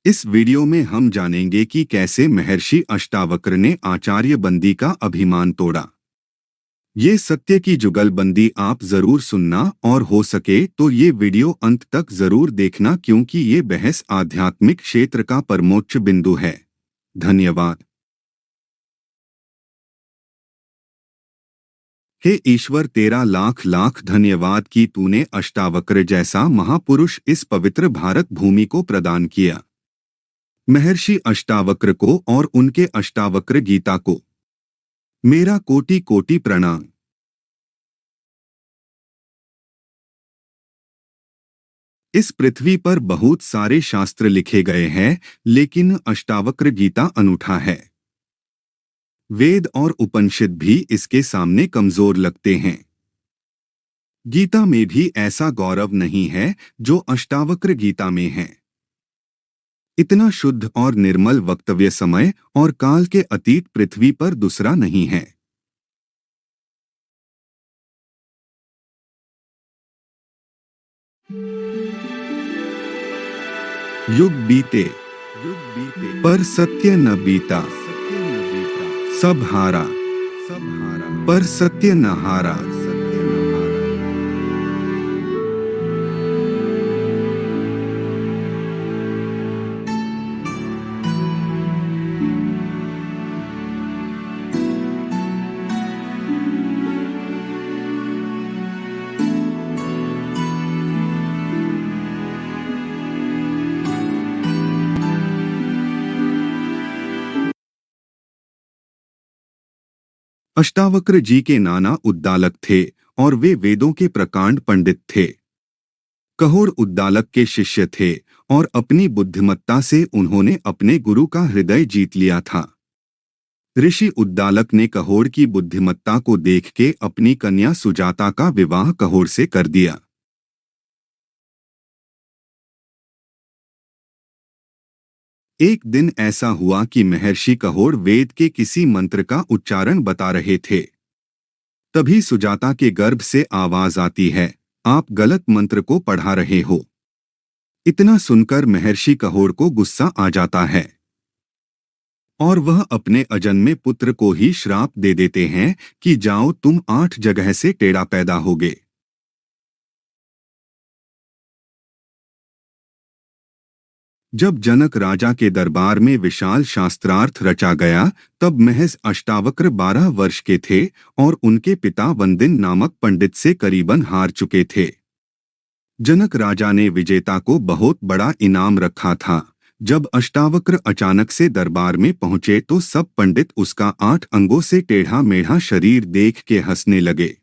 इस वीडियो में हम जानेंगे कि कैसे महर्षि अष्टावक्र ने आचार्य बंदी का अभिमान तोड़ा। ये सत्य की जुगलबंदी आप जरूर सुनना और हो सके तो ये वीडियो अंत तक जरूर देखना क्योंकि ये बहस आध्यात्मिक क्षेत्र का परमोच्च बिंदु है। धन्यवाद। हे ईश्वर, तेरा लाख लाख धन्यवाद कि तूने अष्टावक्र जैसा महापुरुष इस पवित्र भारत भूमि को प्रदान किया। महर्षि अष्टावक्र को और उनके अष्टावक्र गीता को मेरा कोटि कोटि प्रणाम। इस पृथ्वी पर बहुत सारे शास्त्र लिखे गए हैं, लेकिन अष्टावक्र गीता अनूठा है। वेद और उपनिषद भी इसके सामने कमजोर लगते हैं। गीता में भी ऐसा गौरव नहीं है जो अष्टावक्र गीता में है। इतना शुद्ध और निर्मल वक्तव्य समय और काल के अतीत पृथ्वी पर दूसरा नहीं है। युग बीते पर सत्य न बीता, सब हारा पर सत्य न हारा। अष्टावक्र जी के नाना उद्दालक थे और वे वेदों के प्रकांड पंडित थे। कहोड़ उद्दालक के शिष्य थे और अपनी बुद्धिमत्ता से उन्होंने अपने गुरु का हृदय जीत लिया था। ऋषि उद्दालक ने कहोड़ की बुद्धिमत्ता को देख के अपनी कन्या सुजाता का विवाह कहोड़ से कर दिया। एक दिन ऐसा हुआ कि महर्षि कहोड़ वेद के किसी मंत्र का उच्चारण बता रहे थे। तभी सुजाता के गर्भ से आवाज आती है, आप गलत मंत्र को पढ़ा रहे हो। इतना सुनकर महर्षि कहोड़ को गुस्सा आ जाता है और वह अपने अजन्मे पुत्र को ही श्राप दे देते हैं कि जाओ तुम 8 जगह से टेढ़ा पैदा होगे। जब जनक राजा के दरबार में विशाल शास्त्रार्थ रचा गया, तब महज अष्टावक्र 12 वर्ष के थे और उनके पिता वंदिन नामक पंडित से करीबन हार चुके थे। जनक राजा ने विजेता को बहुत बड़ा इनाम रखा था। जब अष्टावक्र अचानक से दरबार में पहुंचे तो सब पंडित उसका 8 अंगों से टेढ़ा मेढ़ा शरीर देख के हंसने लगे।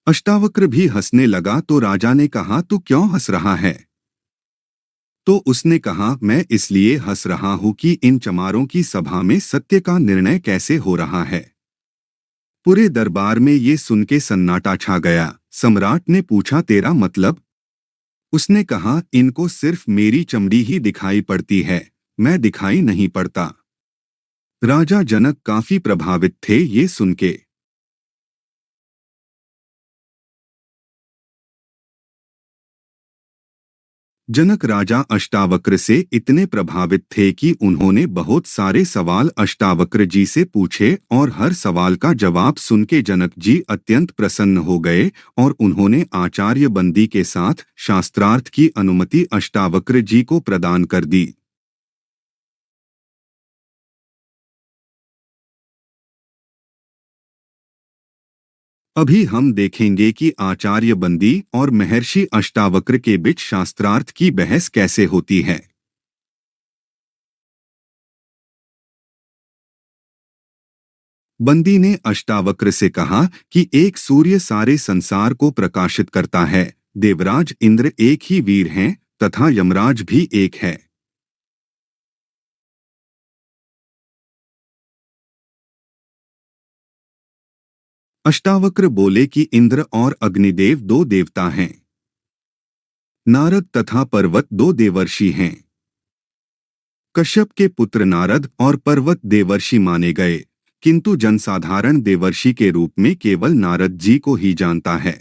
अष्टावक्र भी हंसने लगा तो राजा ने कहा, तू क्यों हंस रहा है? तो उसने कहा, मैं इसलिए हंस रहा हूं कि इन चमारों की सभा में सत्य का निर्णय कैसे हो रहा है। पूरे दरबार में ये सुन के सन्नाटा छा गया। सम्राट ने पूछा, तेरा मतलब? उसने कहा, इनको सिर्फ मेरी चमड़ी ही दिखाई पड़ती है, मैं दिखाई नहीं पड़ता। राजा जनक काफी प्रभावित थे ये सुन के। जनक राजा अष्टावक्र से इतने प्रभावित थे कि उन्होंने बहुत सारे सवाल अष्टावक्र जी से पूछे और हर सवाल का जवाब सुन के जनक जी अत्यंत प्रसन्न हो गए और उन्होंने आचार्य बंदी के साथ शास्त्रार्थ की अनुमति अष्टावक्र जी को प्रदान कर दी। अभी हम देखेंगे कि आचार्य बंदी और महर्षि अष्टावक्र के बीच शास्त्रार्थ की बहस कैसे होती है। बंदी ने अष्टावक्र से कहा कि एक सूर्य सारे संसार को प्रकाशित करता है, देवराज इंद्र एक ही वीर हैं तथा यमराज भी एक है। अष्टावक्र बोले कि इंद्र और अग्निदेव 2 देवता हैं। नारद तथा पर्वत 2 देवर्षि हैं। कश्यप के पुत्र नारद और पर्वत देवर्षि माने गए, किंतु जनसाधारण देवर्षि के रूप में केवल नारद जी को ही जानता है।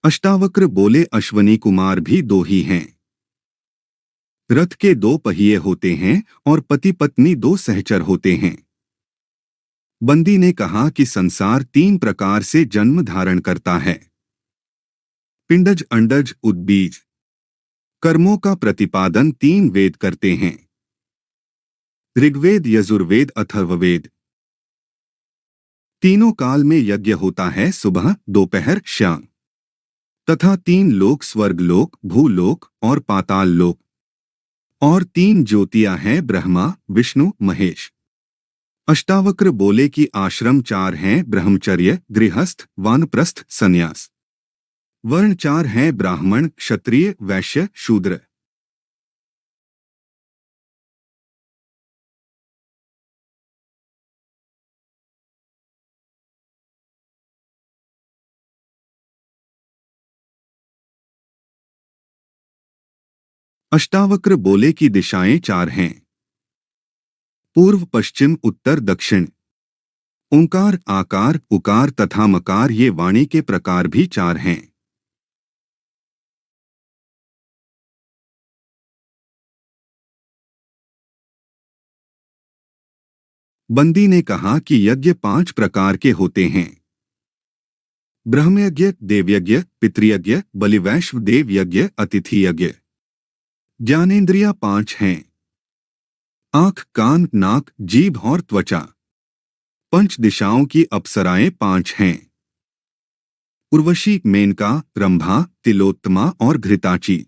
अष्टावक्र बोले, अश्वनी कुमार भी दो ही हैं। रथ के दो पहिए होते हैं और पति पत्नी दो सहचर होते हैं। बंदी ने कहा कि संसार तीन प्रकार से जन्म धारण करता है। पिंडज, अंडज, उद्बीज। कर्मों का प्रतिपादन तीन वेद करते हैं, ऋग्वेद, यजुर्वेद, अथर्ववेद। तीनों काल में यज्ञ होता है, सुबह, दोपहर, शाम। तथा तीन लोक, स्वर्ग लोक, भूलोक और पाताल लोक। और तीन ज्योतियां हैं, ब्रह्मा, विष्णु, महेश। अष्टावक्र बोले कि आश्रम चार हैं, ब्रह्मचर्य, गृहस्थ, वानप्रस्थ, संन्यास। वर्ण चार हैं, ब्राह्मण, क्षत्रिय, वैश्य, शूद्र। अष्टावक्र बोले कि दिशाएं चार हैं, पूर्व, पश्चिम, उत्तर, दक्षिण। ओंकार, आकार, उकार तथा मकार, ये वाणी के प्रकार भी चार हैं। बंदी ने कहा कि यज्ञ पांच प्रकार के होते हैं, ब्रह्मयज्ञ, देवयज्ञ, पितृयज्ञ, बलिवैश्व देव यज्ञ, अतिथि यज्ञ। ज्ञानेंद्रियां पांच हैं, आंख, कान, नाक, जीभ और त्वचा। पंच दिशाओं की अप्सराएं पांच हैं, उर्वशी, मेनका, रंभा, तिलोत्तमा और घृताची।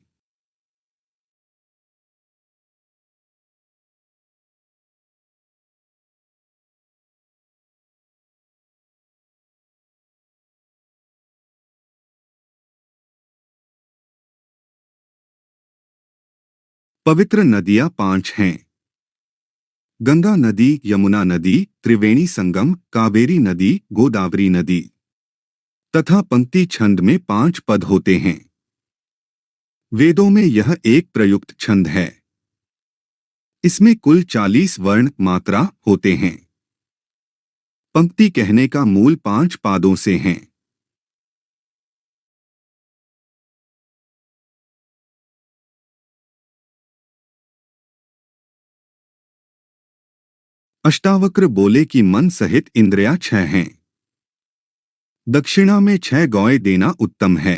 पवित्र नदियां पांच हैं, गंगा नदी, यमुना नदी, त्रिवेणी संगम, कावेरी नदी, गोदावरी नदी। तथा पंक्ति छंद में पांच पद होते हैं। वेदों में यह एक प्रयुक्त छंद है। इसमें कुल 40 वर्ण मात्रा होते हैं। पंक्ति कहने का मूल पांच पादों से हैं। अष्टावक्र बोले कि मन सहित इंद्रियां छह हैं। दक्षिणा में 6 गौएं देना उत्तम है।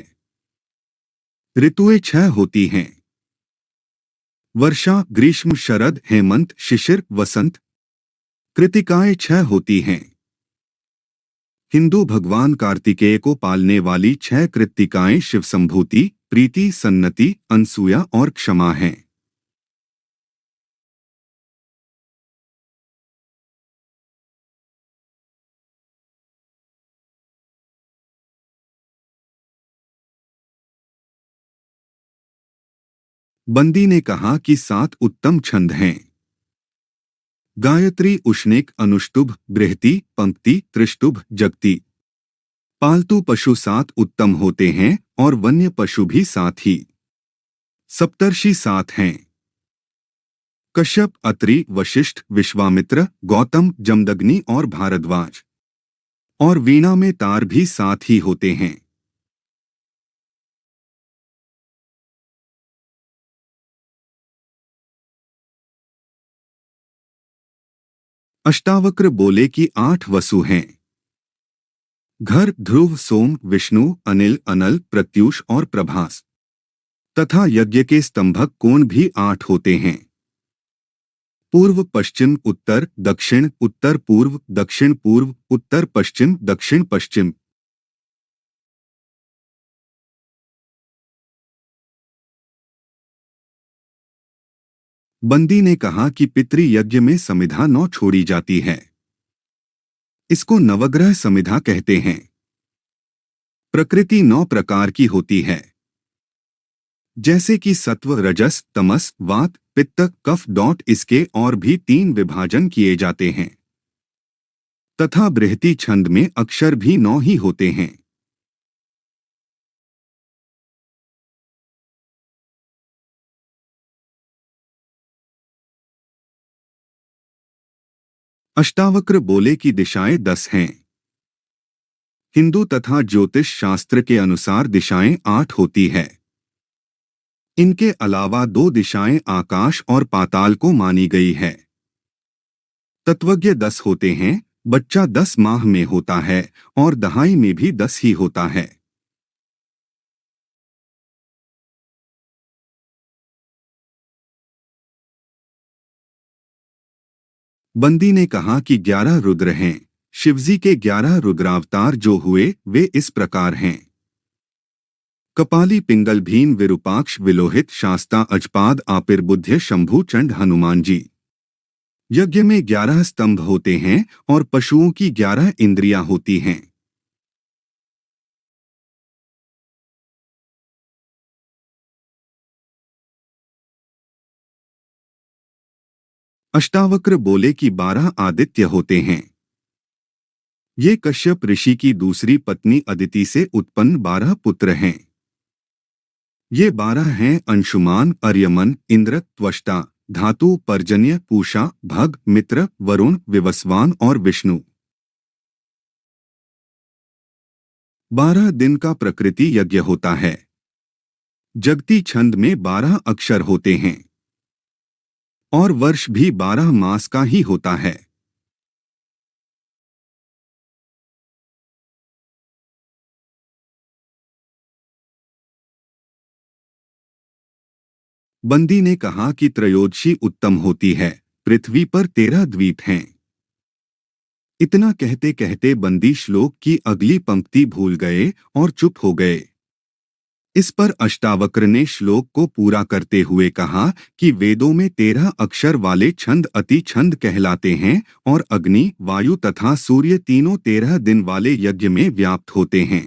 ऋतुएं 6 होती हैं, वर्षा, ग्रीष्म, शरद, हेमंत, शिशिर, वसंत। कृतिकाएं 6 होती हैं। हिंदू भगवान कार्तिकेय को पालने वाली 6 कृत्तिकाएं शिव संभूति, प्रीति, सन्नति, अनसूया और क्षमा हैं। बंदी ने कहा कि 7 उत्तम छंद हैं, गायत्री, उष्णिक, अनुष्टुभ, बृहति, पंक्ति, त्रिष्टुभ, जगति। पालतू पशु 7 उत्तम होते हैं और वन्य पशु भी 7 ही। सप्तर्षि 7 हैं, कश्यप, अत्रि, वशिष्ठ, विश्वामित्र, गौतम, जमदग्नि और भारद्वाज। और वीणा में तार भी 7 ही होते हैं। अष्टावक्र बोले कि 8 वसु हैं, घर, ध्रुव, सोम, विष्णु, अनिल, अनल, प्रत्यूष और प्रभास। तथा यज्ञ के स्तंभक कोण भी 8 होते हैं, पूर्व, पश्चिम, उत्तर, दक्षिण, उत्तर पूर्व, दक्षिण पूर्व, उत्तर पश्चिम, दक्षिण पश्चिम। बंदी ने कहा कि पितृयज्ञ में समिधा 9 छोड़ी जाती है। इसको नवग्रह समिधा कहते हैं। प्रकृति 9 प्रकार की होती है, जैसे कि सत्व, रजस, तमस, वात, पित्त, कफ। इसके और भी 3 विभाजन किए जाते हैं। तथा बृहति छंद में अक्षर भी 9 ही होते हैं। अष्टावक्र बोले कि दिशाएं 10 हैं, हिंदू तथा ज्योतिष शास्त्र के अनुसार दिशाएं 8 होती है। इनके अलावा 2 दिशाएं आकाश और पाताल को मानी गई है। तत्वज्ञ 10 होते हैं, बच्चा 10 माह में होता है और दहाई में भी 10 ही होता है। बंदी ने कहा कि 11 रुद्र हैं। शिवजी के 11 रुद्रावतार जो हुए वे इस प्रकार हैं। कपाली, पिंगल, भीम, विरूपाक्ष, विलोहित, शास्ता, अजपाद, आपिर, शंभु, चंड, हनुमान जी। यज्ञ में 11 स्तंभ होते हैं और पशुओं की 11 इंद्रियां होती हैं। अष्टावक्र बोले कि 12 आदित्य होते हैं। ये कश्यप ऋषि की दूसरी पत्नी अदिति से उत्पन्न 12 पुत्र हैं। ये 12 हैं अंशुमान, अर्यमन, इंद्र, त्वष्टा, धातु, पर्जन्य, पूषा, भग, मित्र, वरुण, विवस्वान और विष्णु। 12 दिन का प्रकृति यज्ञ होता है। जगती छंद में 12 अक्षर होते हैं और वर्ष भी 12 मास का ही होता है। बंदी ने कहा कि त्रयोदशी उत्तम होती है। पृथ्वी पर 13 द्वीप हैं। इतना कहते कहते बंदी श्लोक की अगली पंक्ति भूल गए और चुप हो गए। इस पर अष्टावक्र ने श्लोक को पूरा करते हुए कहा कि वेदों में 13 अक्षर वाले छंद अति छंद कहलाते हैं और अग्नि, वायु तथा सूर्य तीनों 13 दिन वाले यज्ञ में व्याप्त होते हैं।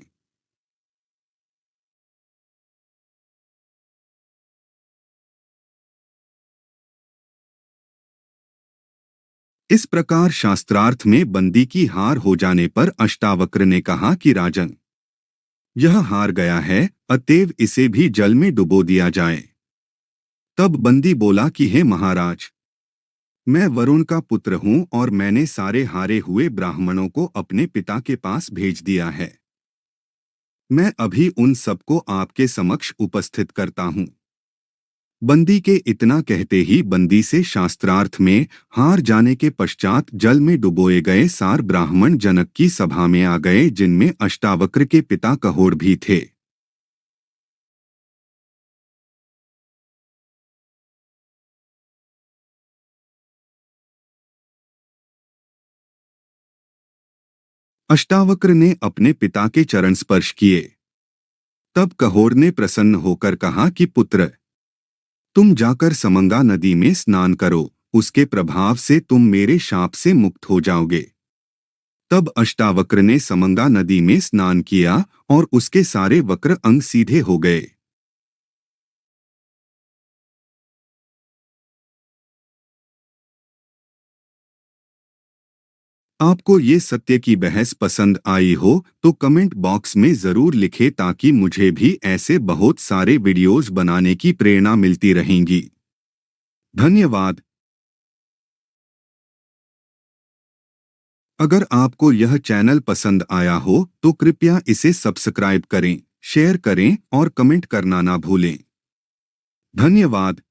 इस प्रकार शास्त्रार्थ में बंदी की हार हो जाने पर अष्टावक्र ने कहा कि राजन, यह हार गया है, अतएव इसे भी जल में डुबो दिया जाए। तब बंदी बोला कि हे महाराज, मैं वरुण का पुत्र हूँ और मैंने सारे हारे हुए ब्राह्मणों को अपने पिता के पास भेज दिया है। मैं अभी उन सबको आपके समक्ष उपस्थित करता हूँ। बंदी के इतना कहते ही बंदी से शास्त्रार्थ में हार जाने के पश्चात जल में डुबोए गए सार ब्राह्मण जनक की सभा में आ गए, जिनमें अष्टावक्र के पिता कहोड़ भी थे। अष्टावक्र ने अपने पिता के चरण स्पर्श किए। तब कहोड़ ने प्रसन्न होकर कहा कि पुत्र, तुम जाकर समंगा नदी में स्नान करो, उसके प्रभाव से तुम मेरे शाप से मुक्त हो जाओगे। तब अष्टावक्र ने समंगा नदी में स्नान किया और उसके सारे वक्र अंग सीधे हो गए। आपको ये सत्य की बहस पसंद आई हो तो कमेंट बॉक्स में जरूर लिखें, ताकि मुझे भी ऐसे बहुत सारे वीडियोस बनाने की प्रेरणा मिलती रहेंगी। धन्यवाद। अगर आपको यह चैनल पसंद आया हो तो कृपया इसे सब्सक्राइब करें, शेयर करें और कमेंट करना ना भूलें। धन्यवाद।